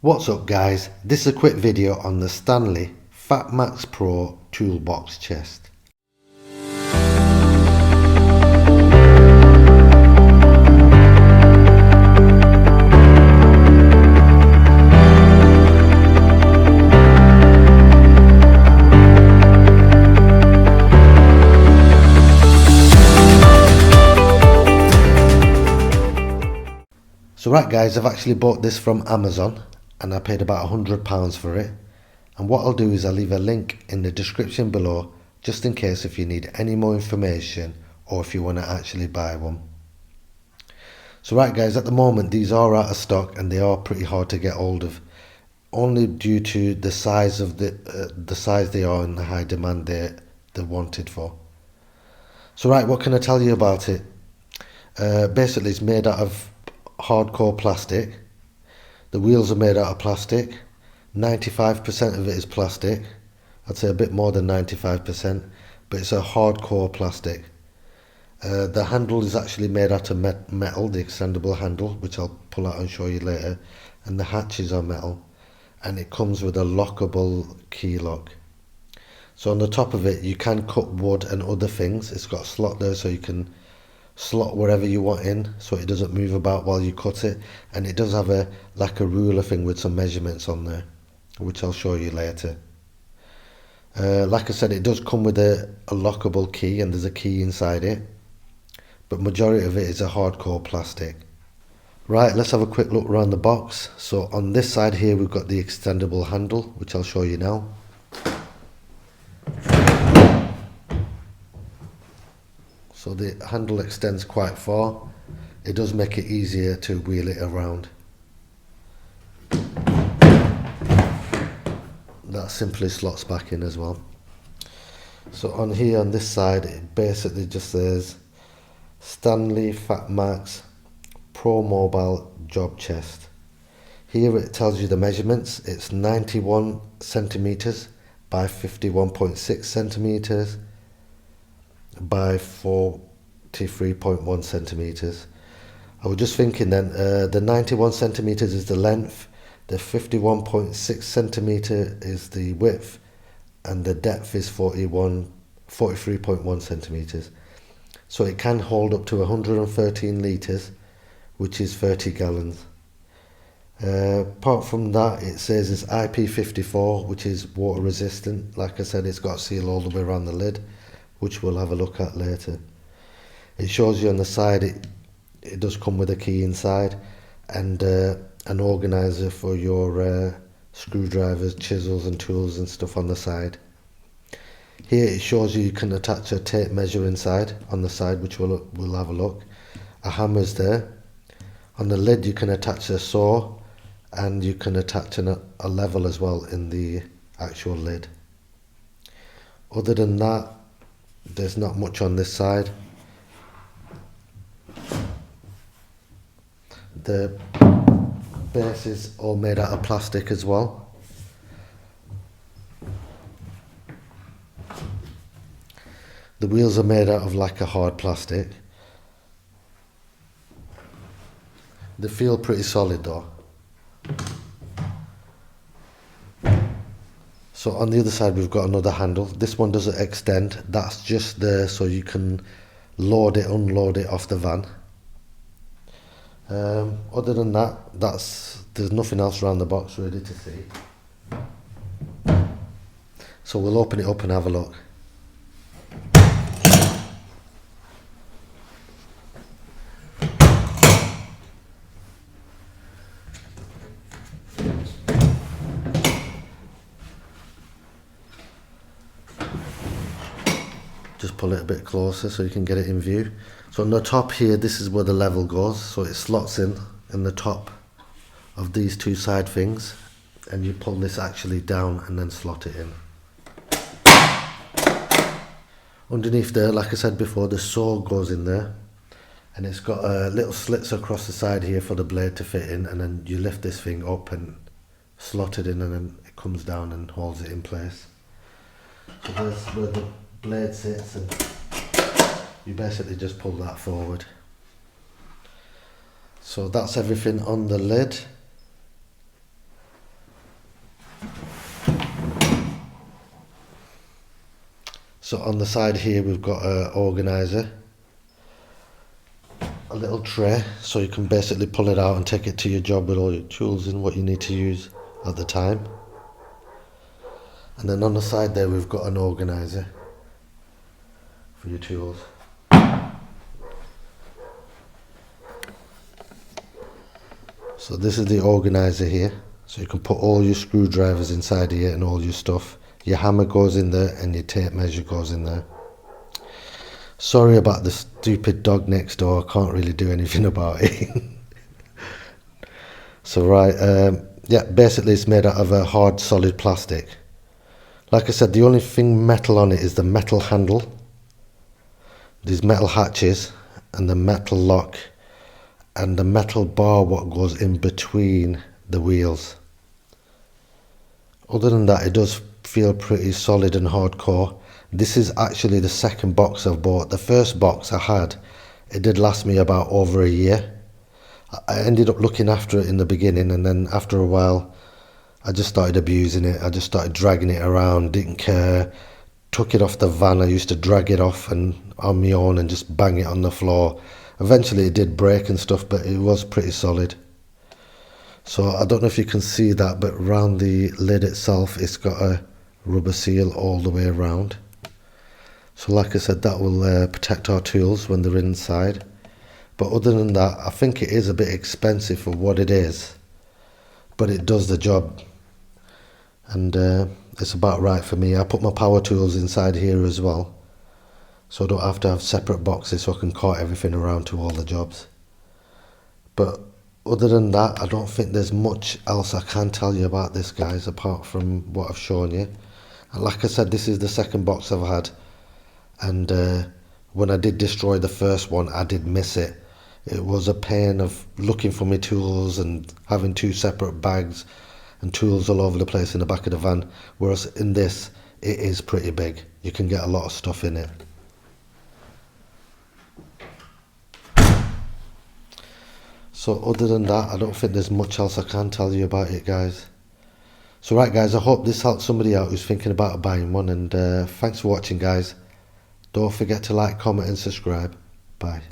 What's up guys, this is a quick video on the Stanley FatMax Pro Toolbox Chest. So right guys, I've actually bought this from Amazon and I paid about £100 for it, and what I'll do is I'll leave a link in the description below just in case if you need any more information or if you want to actually buy one. So right guys, at the moment these are out of stock and they are pretty hard to get hold of, only due to the size of the size they are and the high demand they're wanted for. So right, what can I tell you about it? Basically it's made out of hardcore plastic. The wheels are made out of plastic. 95% of it is plastic. I'd say a bit more than 95%, but it's a hardcore plastic. The handle is actually made out of metal, the extendable handle, which I'll pull out and show you later, and the hatches are metal, and it comes with a lockable key lock. So on the top of it you can cut wood and other things. It's got a slot there so you can slot wherever you want in so it doesn't move about while you cut it, and it does have a ruler thing with some measurements on there, which I'll show you later. Like I said, it does come with a lockable key and there's a key inside it, but majority of it is a hardcore plastic. Right, let's have a quick look around the box. So on this side here we've got the extendable handle, which I'll show you now. So the handle extends quite far. It does make it easier to wheel it around. That simply slots back in as well. So on here on this side it basically just says Stanley FatMax Pro Mobile Job Chest. Here it tells you the measurements. It's 91 centimeters by 51.6 centimeters by 43.1 centimeters. I was just thinking then, the 91 centimeters is the length, the 51.6 centimeter is the width, and the depth is 43.1 centimeters. So it can hold up to 113 litres, which is 30 gallons. Apart from that, it says it's IP54, which is water resistant. Like I said, it's got a seal all the way around the lid, which we'll have a look at later. It shows you on the side it does come with a key inside and an organizer for your screwdrivers, chisels and tools and stuff on the side. Here it shows you can attach a tape measure inside on the side, which we'll have a look. A hammer's there. On the lid you can attach a saw and you can attach a level as well in the actual lid. Other than that, there's not much on this side. The base is all made out of plastic as well. The wheels are made out of like a hard plastic. They feel pretty solid though. So on the other side we've got another handle. This one doesn't extend, that's just there so you can load it, unload it off the van. Other than that, there's nothing else around the box really to see. So we'll open it up and have a look. Just pull it a bit closer so you can get it in view. So on the top here, this is where the level goes, so it slots in the top of these two side things, and you pull this actually down and then slot it in. Underneath there, like I said before, the saw goes in there, and it's got little slits across the side here for the blade to fit in, and then you lift this thing up and slot it in, and then it comes down and holds it in place. So there's where the blade sits, and you basically just pull that forward. So that's everything on the lid. So on the side here we've got an organizer, a little tray, so you can basically pull it out and take it to your job with all your tools and what you need to use at the time. And then on the side there we've got an organizer for your tools. So this is the organizer here, so you can put all your screwdrivers inside here and all your stuff. Your hammer goes in there and your tape measure goes in there. Sorry about the stupid dog next door, I can't really do anything about it. So right, yeah, basically it's made out of a hard solid plastic. Like I said, the only thing metal on it is the metal handle, these metal hatches and the metal lock and the metal bar what goes in between the wheels. Other than that, it does feel pretty solid and hardcore. This is actually the second box I've bought. The first box I had, it did last me about over a year. I ended up looking after it in the beginning, and then after a while I just started abusing it. I just started dragging it around, didn't care, took it off the van. I used to drag it off and on my own and just bang it on the floor. Eventually it did break and stuff, but it was pretty solid. So I don't know if you can see that, but around the lid itself it's got a rubber seal all the way around. So like I said, that will protect our tools when they're inside. But other than that, I think it is a bit expensive for what it is, but it does the job, and it's about right for me. I put my power tools inside here as well, so I don't have to have separate boxes, so I can cart everything around to all the jobs. But other than that, I don't think there's much else I can tell you about this, guys, apart from what I've shown you. And like I said, this is the second box I've had, and when I did destroy the first one, I did miss it. It was a pain of looking for my tools and having two separate bags and tools all over the place in the back of the van, whereas in this it is pretty big. You can get a lot of stuff in it. So other than that, I don't think there's much else I can tell you about it, guys. So right, guys, I hope this helps somebody out who's thinking about buying one, and thanks for watching, guys. Don't forget to like, comment and subscribe. Bye.